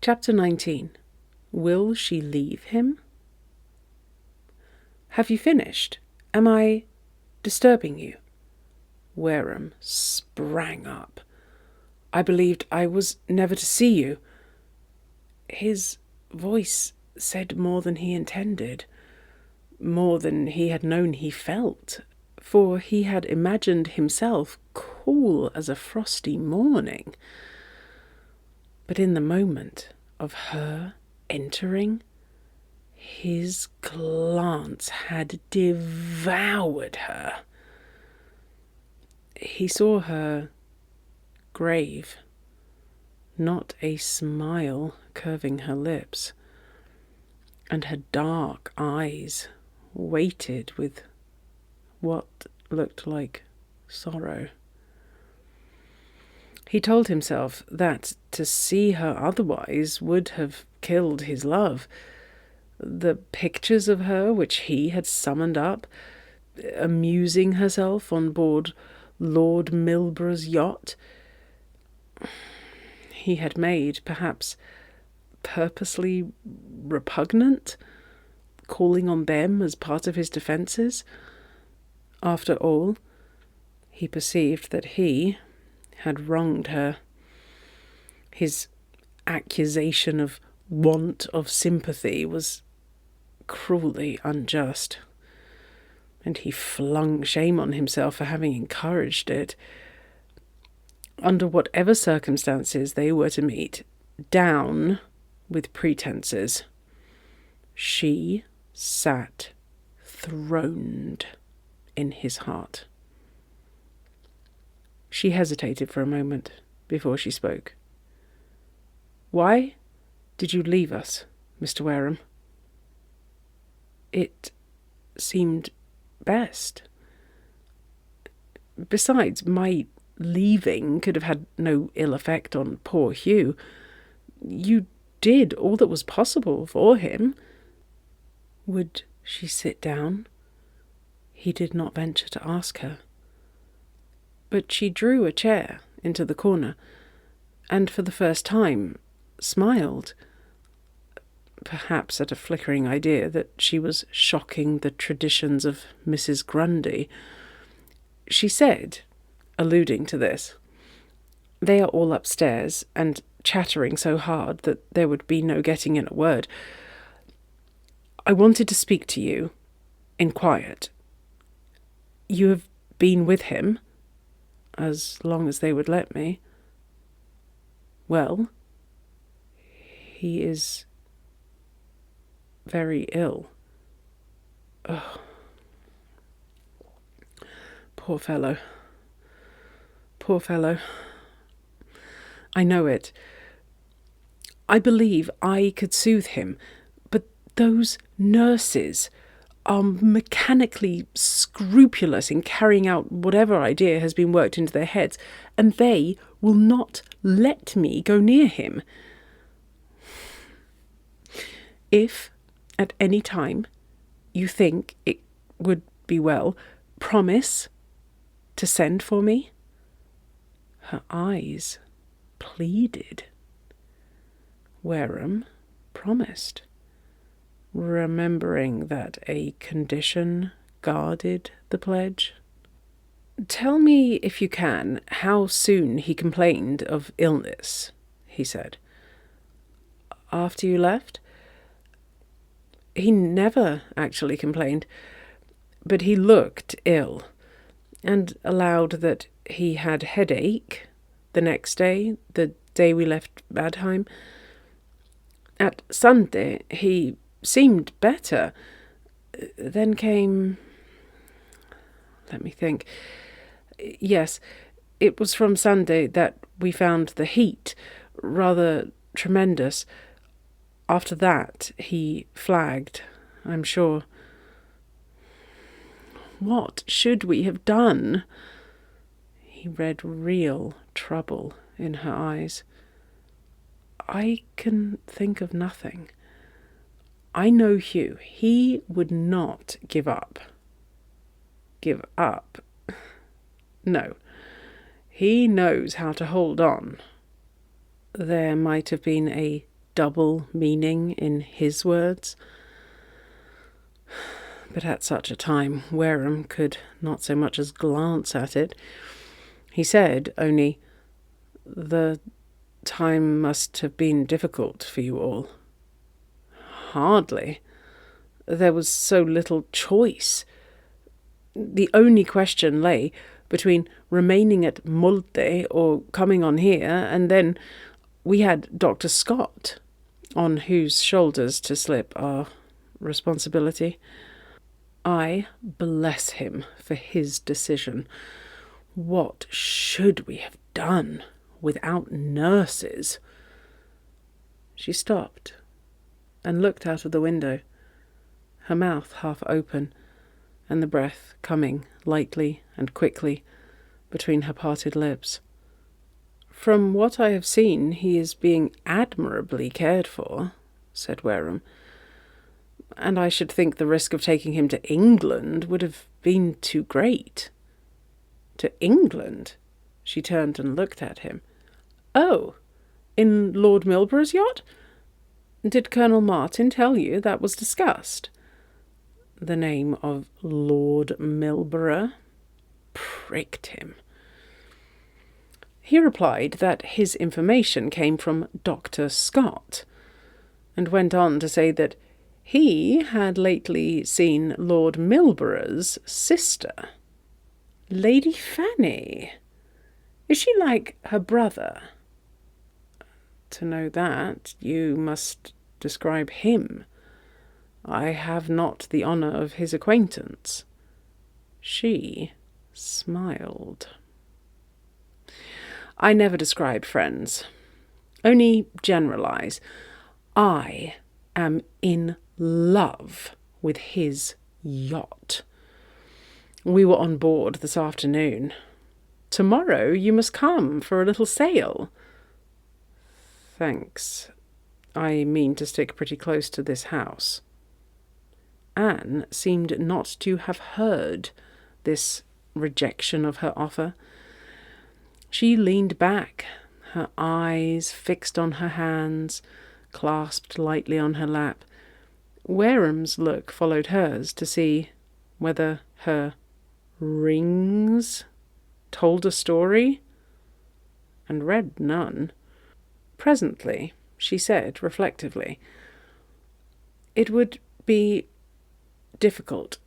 Chapter 19. Will she leave him? Have you finished? Am I disturbing you? Wareham sprang up. I believed I was never to see you. His voice said more than he intended, more than he had known he felt, for he had imagined himself cool as a frosty morning. But in the moment of her entering, his glance had devoured her. He saw her grave, not a smile curving her lips, and her dark eyes weighted with what looked like sorrow. He told himself that to see her otherwise would have killed his love. The pictures of her which he had summoned up, amusing herself on board Lord Milborough's yacht, he had made, perhaps purposely repugnant, calling on them as part of his defences. After all, he perceived that he had wronged her. His accusation of want of sympathy was cruelly unjust, and he flung shame on himself for having encouraged it. Under whatever circumstances they were to meet, down with pretences. She sat throned in his heart. She hesitated for a moment before she spoke. Why did you leave us, Mr. Wareham? It seemed best. Besides, my leaving could have had no ill effect on poor Hugh. You did all that was possible for him. Would she sit down? He did not venture to ask her. But she drew a chair into the corner, and for the first time smiled, perhaps at a flickering idea that she was shocking the traditions of Mrs. Grundy. She said, alluding to this, "They are all upstairs, and chattering so hard that there would be no getting in a word. I wanted to speak to you in quiet. You have been with him, as long as they would let me. Well, he is very ill. Oh, poor fellow. Poor fellow. I know it. I believe I could soothe him, but those nurses are mechanically scrupulous in carrying out whatever idea has been worked into their heads, and they will not let me go near him. If at any time you think it would be well, promise to send for me." Her eyes pleaded. Wareham promised, remembering that a condition guarded the pledge. "Tell me, if you can, how soon he complained of illness," he said. "After you left?" "He never actually complained, but he looked ill, and allowed that he had headache the next day, the day we left Badheim. At Sunday he seemed better. Then came... let me think. Yes, it was from Sunday that we found the heat rather tremendous. After that he flagged, I'm sure. What should we have done?" He read real trouble in her eyes. "I can think of nothing. I know Hugh. He would not give up." "Give up? No. He knows how to hold on." There might have been a double meaning in his words. But at such a time, Wareham could not so much as glance at it. He said only, "The time must have been difficult for you all." "Hardly. There was so little choice. The only question lay between remaining at Molde or coming on here, and then we had Dr. Scott, on whose shoulders to slip our responsibility. I bless him for his decision. What should we have done without nurses?" She stopped and looked out of the window, her mouth half open, and the breath coming lightly and quickly between her parted lips. "From what I have seen, he is being admirably cared for," said Wareham, "and I should think the risk of taking him to England would have been too great." "To England?" She turned and looked at him. "Oh, in Lord Milborough's yacht? Did Colonel Martin tell you that was discussed?" The name of Lord Milborough pricked him. He replied that his information came from Dr. Scott, and went on to say that he had lately seen Lord Milborough's sister. "Lady Fanny? Is she like her brother?" "To know that, you must describe him. I have not the honour of his acquaintance." She smiled. "I never describe friends, only generalise. I am in love with his yacht. We were on board this afternoon. Tomorrow you must come for a little sail." "Thanks. I mean to stick pretty close to this house." Anne seemed not to have heard this rejection of her offer. She leaned back, her eyes fixed on her hands, clasped lightly on her lap. Wareham's look followed hers to see whether her rings told a story, and read none. Presently she said reflectively, "It would be difficult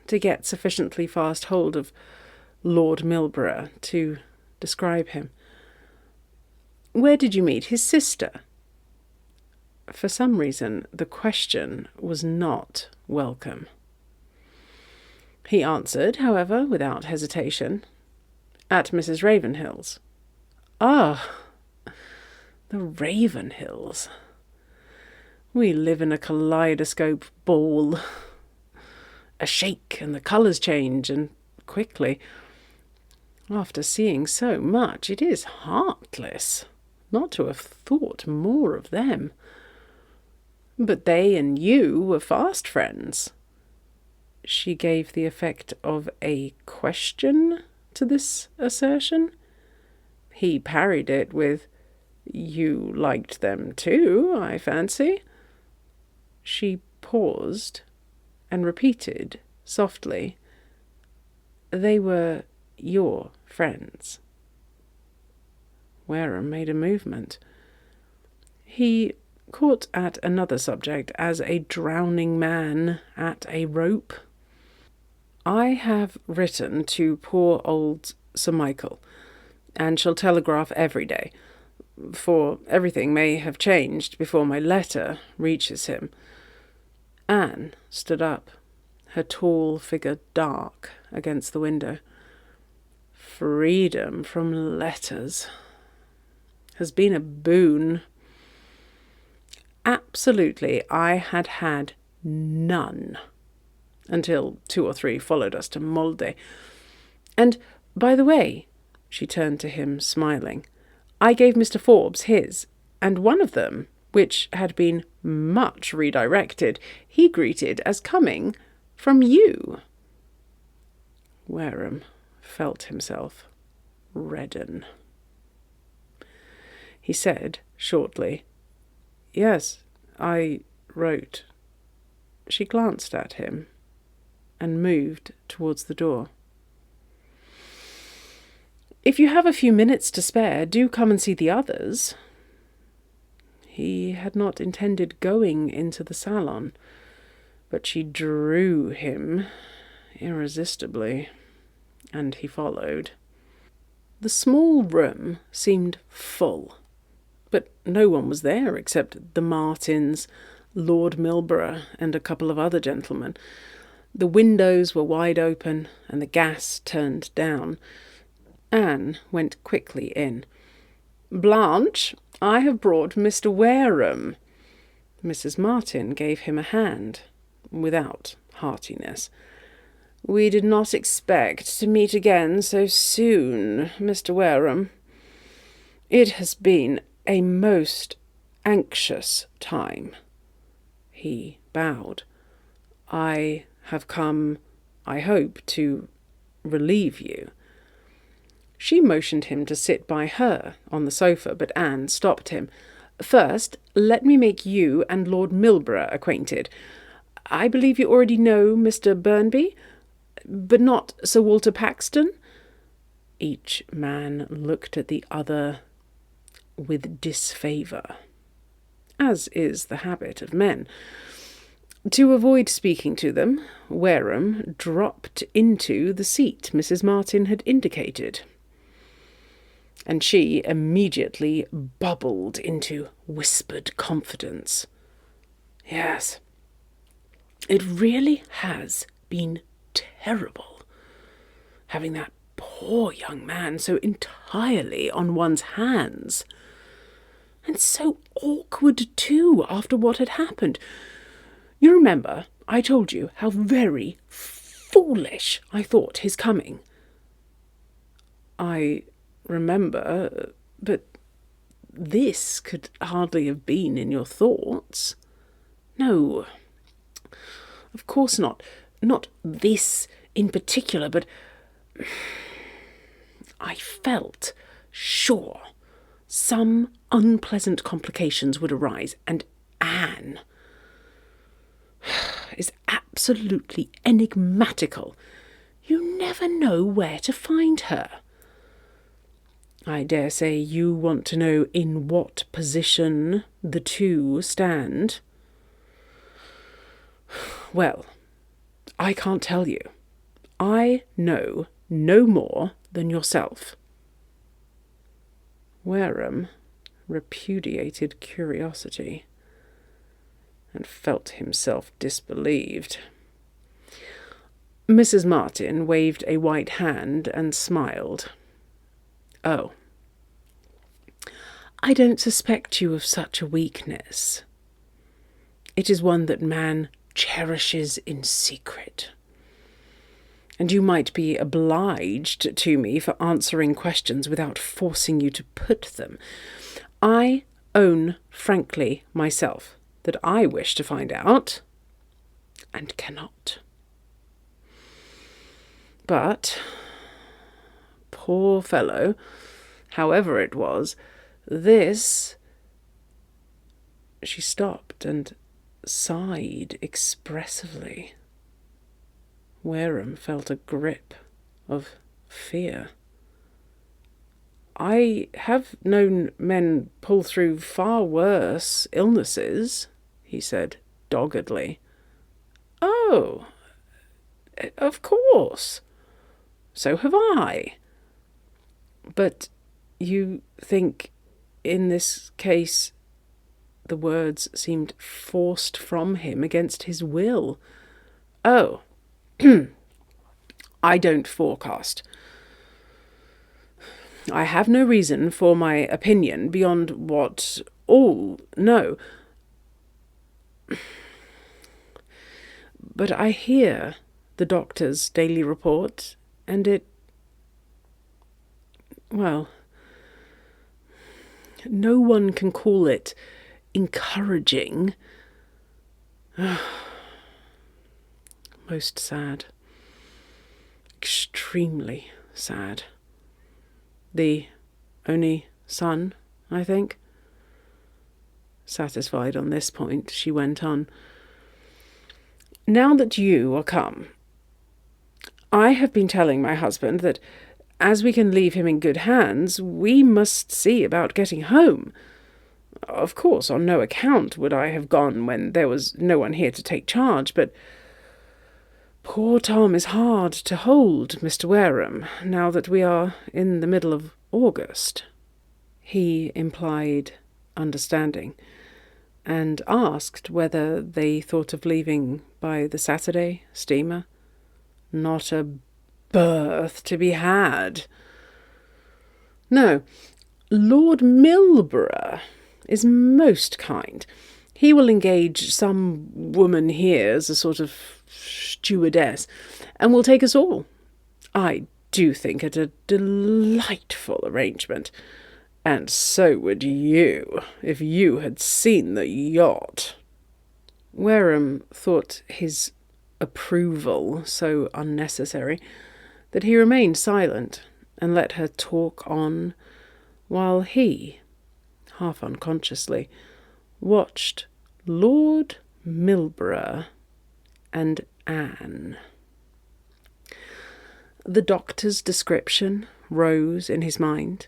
to get sufficiently fast hold of Lord Milborough to describe him. Where did you meet his sister?" For some reason the question was not welcome. He answered, however, without hesitation, "At Mrs. Ravenhill's." "Ah, the Ravenhills. We live in a kaleidoscope ball. A shake and the colours change, and quickly. After seeing so much, it is heartless not to have thought more of them. But they and you were fast friends." She gave the effect of a question to this assertion. He parried it with, "You liked them too, I fancy." She paused and repeated softly, "They were your friends." Wareham made a movement. He caught at another subject as a drowning man at a rope. "I have written to poor old Sir Michael, and shall telegraph every day, for everything may have changed before my letter reaches him." Anne stood up, her tall figure dark against the window. Freedom from letters has been a boon. Absolutely, I had had none until 2 or 3 followed us to Molde. And, by the way, she turned to him, smiling, "I gave Mr. Forbes his, and one of them, which had been much redirected, he greeted as coming from you." Wareham felt himself redden. He said shortly, Yes, I wrote. She glanced at him and moved towards the door. If you have a few minutes to spare, do come and see the others. He had not intended going into the salon, but she drew him irresistibly, and he followed. The small room seemed full, but no one was there except the Martins, Lord Milborough, and a couple of other gentlemen. The windows were wide open, and the gas turned down. Anne went quickly in. "Blanche, I have brought Mr. Wareham." Mrs. Martin gave him a hand, without heartiness. "We did not expect to meet again so soon, Mr. Wareham. It has been a most anxious time." He bowed. "I have come, I hope, to relieve you." She motioned him to sit by her on the sofa, but Anne stopped him. "First, let me make you and Lord Milborough acquainted. I believe you already know Mr. Burnby, but not Sir Walter Paxton?" Each man looked at the other with disfavour, as is the habit of men. To avoid speaking to them, Wareham dropped into the seat Mrs. Martin had indicated, and she immediately bubbled into whispered confidence. "Yes, it really has been terrible, having that poor young man so entirely on one's hands. And so awkward, too, after what had happened. You remember I told you how very foolish I thought his coming?" "I remember, but this could hardly have been in your thoughts." "No, of course not. Not this in particular, but I felt sure some unpleasant complications would arise, and Anne is absolutely enigmatical. You never know where to find her." "I dare say you want to know in what position the two stand." "Well, I can't tell you. I know no more than yourself." Wareham repudiated curiosity and felt himself disbelieved. Mrs. Martin waved a white hand and smiled. "Oh, I don't suspect you of such a weakness. It is one that man cherishes in secret. And you might be obliged to me for answering questions without forcing you to put them. I own frankly myself that I wish to find out, and cannot. But, poor fellow, however it was, this—" She stopped and sighed expressively. Wareham felt a grip of fear. "I have known men pull through far worse illnesses," he said doggedly. "Oh, of course. So have I. But you think in this case—" The words seemed forced from him against his will. "Oh, I don't forecast. I have no reason for my opinion beyond what all know. But I hear the doctor's daily report, and well, no one can call it encouraging. Most sad. Extremely sad. The only son, I think." satisfied on this point, she went on. Now that you are come, I have been telling my husband that, as we can leave him in good hands, we must see about getting home. Of course, on no account would I have gone when there was no one here to take charge, but poor Tom is hard to hold, Mr. Wareham, now that we are in the middle of August. He implied understanding, and asked whether they thought of leaving by the Saturday steamer. Not a berth to be had. No, Lord Milborough is most kind. He will engage some woman here as a sort of stewardess, and will take us all. I do think it a delightful arrangement, and so would you, if you had seen the yacht. Wareham thought his approval so unnecessary that he remained silent and let her talk on, while he, half unconsciously, watched Lord Milborough and Anne. The doctor's description rose in his mind,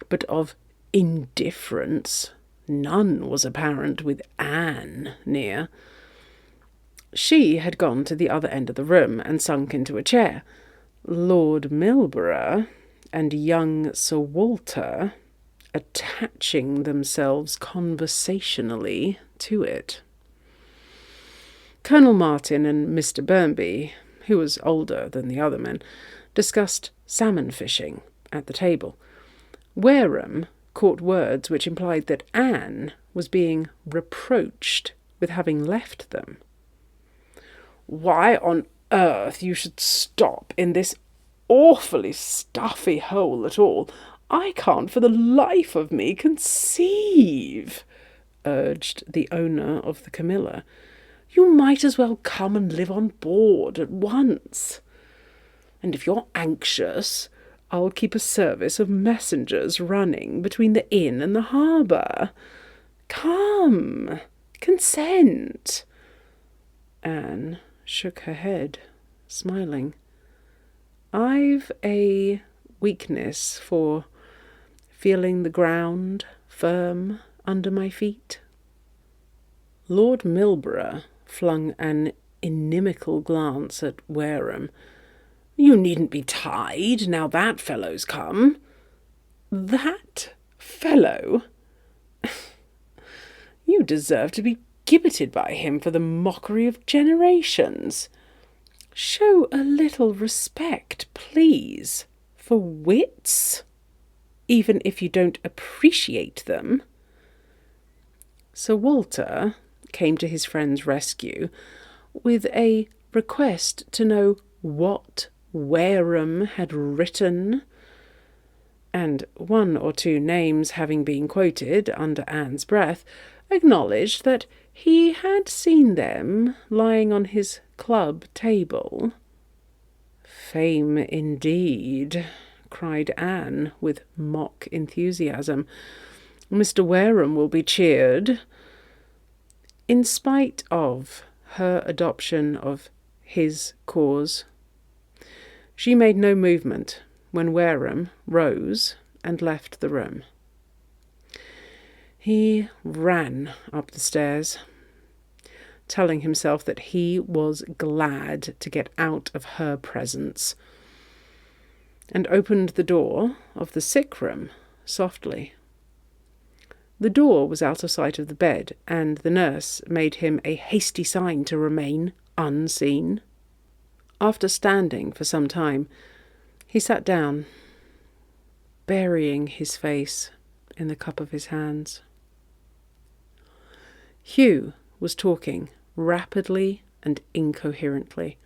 but of indifference none was apparent with Anne near. She had gone to the other end of the room and sunk into a chair. Lord Milborough and young Sir Walter attaching themselves conversationally to it. Colonel Martin and Mr. Burnby, who was older than the other men, discussed salmon fishing at the table. Wareham caught words which implied that Anne was being reproached with having left them. Why on earth you should stop in this awfully stuffy hole at all, I can't for the life of me conceive, urged the owner of the Camilla. You might as well come and live on board at once. And if you're anxious, I'll keep a service of messengers running between the inn and the harbour. Come, consent. Anne shook her head, smiling. I've a weakness for feeling the ground firm under my feet. Lord Milborough flung an inimical glance at Wareham. You needn't be tied, now that fellow's come. That fellow? You deserve to be gibbeted by him for the mockery of generations. Show a little respect, please, for wits, even if you don't appreciate them. Sir Walter came to his friend's rescue with a request to know what Wareham had written, and one or two names having been quoted under Anne's breath, acknowledged that he had seen them lying on his club table. Fame indeed, cried Anne with mock enthusiasm. Mr. Wareham will be cheered. In spite of her adoption of his cause, she made no movement when Wareham rose and left the room. He ran up the stairs, telling himself that he was glad to get out of her presence, and opened the door of the sick room softly. The door was out of sight of the bed, and the nurse made him a hasty sign to remain unseen. After standing for some time, he sat down, burying his face in the cup of his hands. Hugh was talking rapidly and incoherently.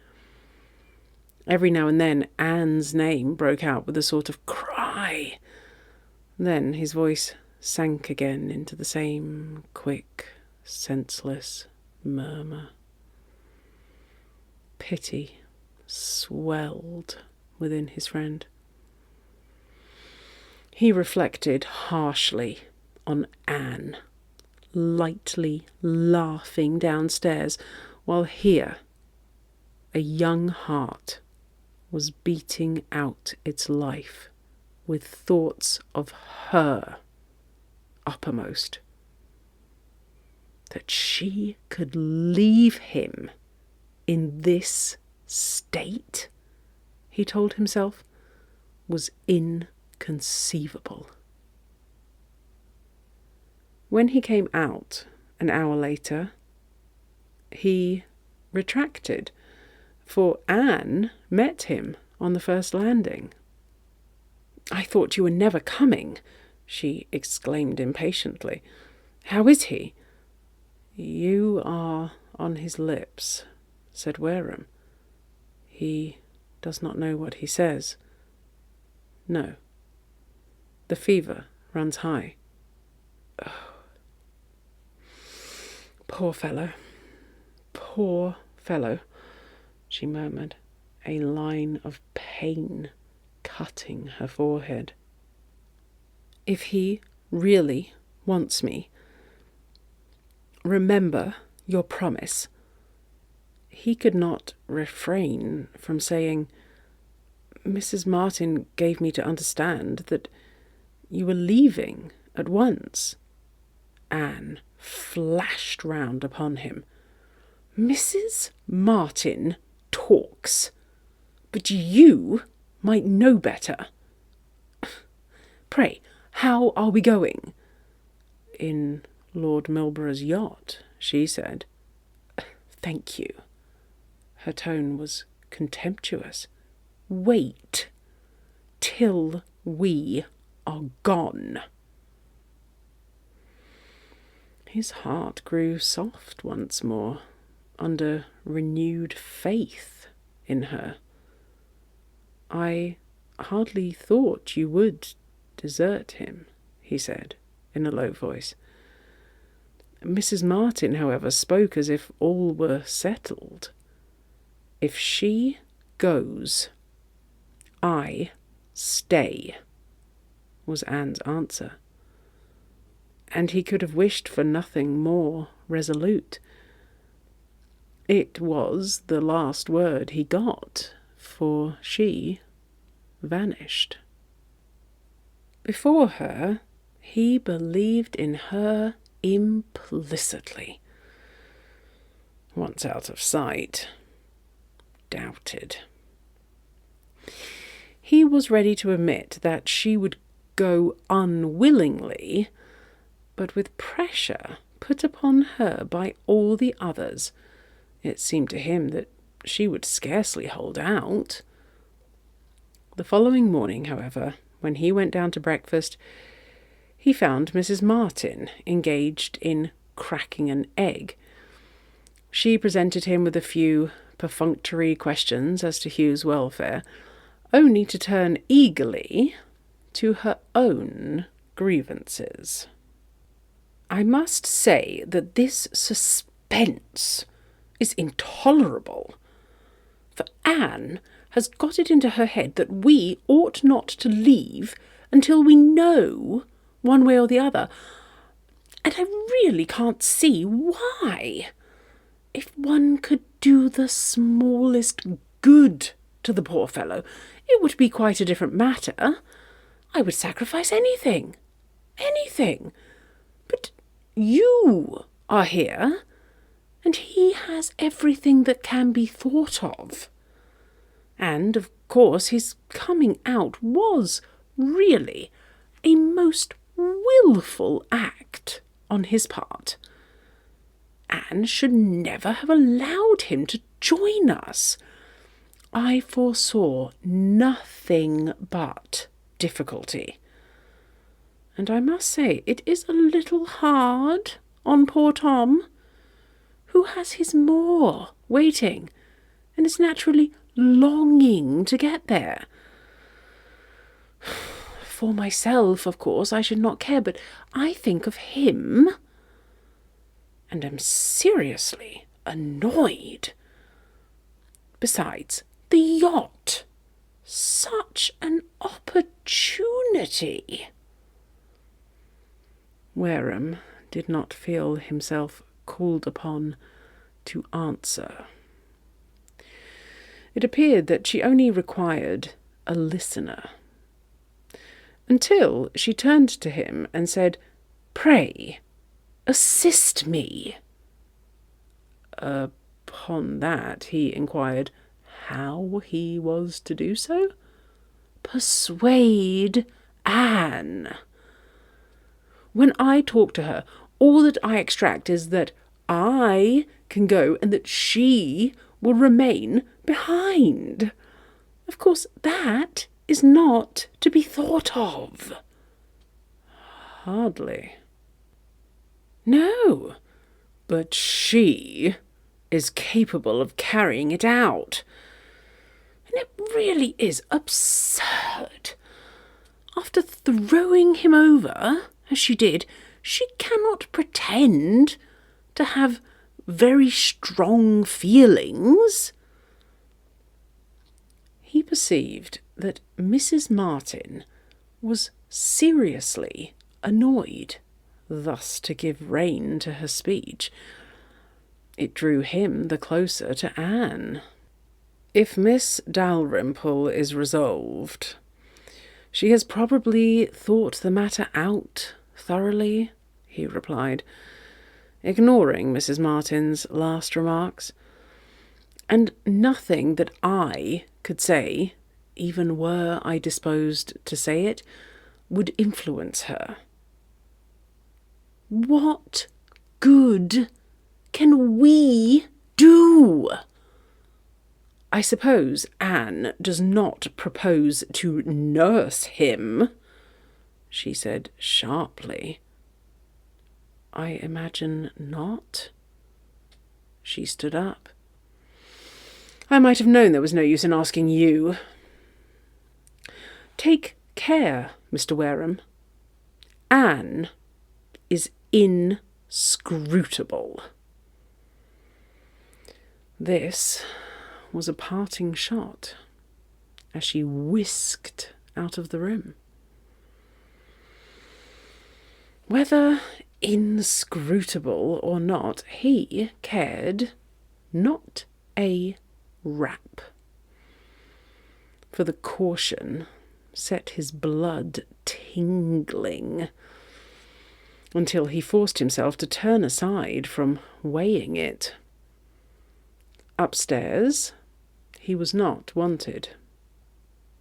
Every now and then Anne's name broke out with a sort of cry. Then his voice sank again into the same quick, senseless murmur. Pity swelled within his friend. He reflected harshly on Anne, lightly laughing downstairs, while here a young heart was beating out its life with thoughts of her uppermost. That she could leave him in this state, he told himself, was inconceivable. When he came out an hour later, he retracted, for Anne met him on the first landing. "I thought you were never coming," she exclaimed impatiently. "How is he?" "You are on his lips," said Wareham. "He does not know what he says." "No. The fever runs high." "Oh, poor fellow, poor fellow," she murmured, a line of pain cutting her forehead. "If he really wants me, remember your promise." He could not refrain from saying, "Mrs. Martin gave me to understand that you were leaving at once." Anne flashed round upon him. "Mrs. Martin talks, but you might know better. Pray, how are we going?" "In Lord Milborough's yacht," she said. "Thank you." Her tone was contemptuous. "Wait till we are gone." His heart grew soft once more, under renewed faith in her. "I hardly thought you would desert him," he said, in a low voice. Mrs. Martin, however, spoke as if all were settled. "If she goes, I stay," was Anne's answer. And he could have wished for nothing more resolute. It was the last word he got, for she vanished. Before her, he believed in her implicitly. Once out of sight, doubted. He was ready to admit that she would go unwillingly, but with pressure put upon her by all the others, it seemed to him that she would scarcely hold out. The following morning, however, when he went down to breakfast, he found Mrs. Martin engaged in cracking an egg. She presented him with a few perfunctory questions as to Hugh's welfare, only to turn eagerly to her own grievances. "I must say that this suspense is intolerable, for Anne has got it into her head that we ought not to leave until we know one way or the other, and I really can't see why. If one could do the smallest good to the poor fellow, it would be quite a different matter. I would sacrifice anything. But you are here, and he has everything that can be thought of. And, of course, his coming out was really a most wilful act on his part. Anne should never have allowed him to join us. I foresaw nothing but difficulty. And I must say it is a little hard on poor Tom, who has his moor waiting, and is naturally longing to get there. For myself, of course, I should not care, but I think of him, and am seriously annoyed. Besides, the yacht. Such an opportunity." Wareham did not feel himself called upon to answer. It appeared that she only required a listener, until she turned to him and said, "Pray, assist me." Upon that he inquired how he was to do so. "Persuade Anne. When I talk to her, all that I extract is that I can go and that she will remain behind. Of course, that is not to be thought of." "Hardly." "No, but she is capable of carrying it out. And it really is absurd. After throwing him over, as she did, she cannot pretend to have very strong feelings." He perceived that Mrs. Martin was seriously annoyed thus to give rein to her speech. It drew him the closer to Anne. "If Miss Dalrymple is resolved, she has probably thought the matter out thoroughly," he replied, ignoring Mrs. Martin's last remarks. "And nothing that I could say, even were I disposed to say it, would influence her." "What good can we do?" "I suppose Anne does not propose to nurse him," she said sharply. "I imagine not." She stood up. "I might have known there was no use in asking you. Take care, Mr. Wareham. Anne is inscrutable." This was a parting shot as she whisked out of the room. Whether inscrutable or not, he cared not a rap, for the caution set his blood tingling until he forced himself to turn aside from weighing it. Upstairs, he was not wanted.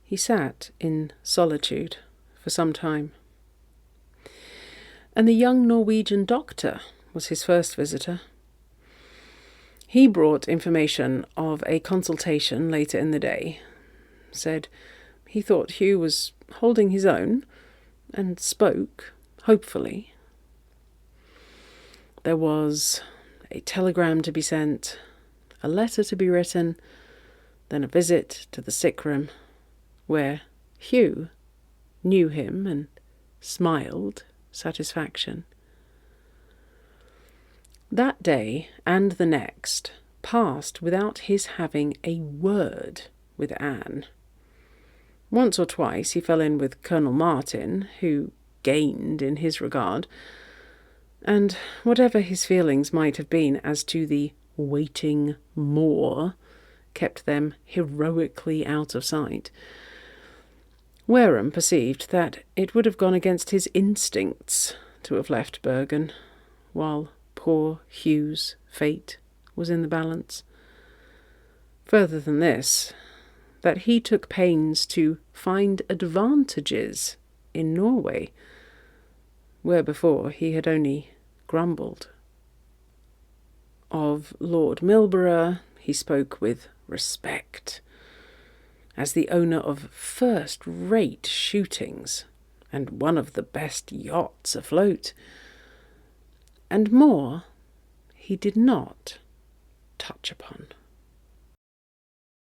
He sat in solitude for some time, and the young Norwegian doctor was his first visitor. He brought information of a consultation later in the day, said he thought Hugh was holding his own, and spoke hopefully. There was a telegram to be sent, a letter to be written, then a visit to the sick room, where Hugh knew him and smiled satisfaction. That day and the next passed without his having a word with Anne. Once or twice he fell in with Colonel Martin, who gained in his regard, and whatever his feelings might have been as to the waiting Moor, kept them heroically out of sight. Wareham perceived that it would have gone against his instincts to have left Bergen, while poor Hugh's fate was in the balance. Further than this, that he took pains to find advantages in Norway, where before he had only grumbled. Of Lord Milborough he spoke with respect, as the owner of first-rate shootings and one of the best yachts afloat, and more he did not touch upon.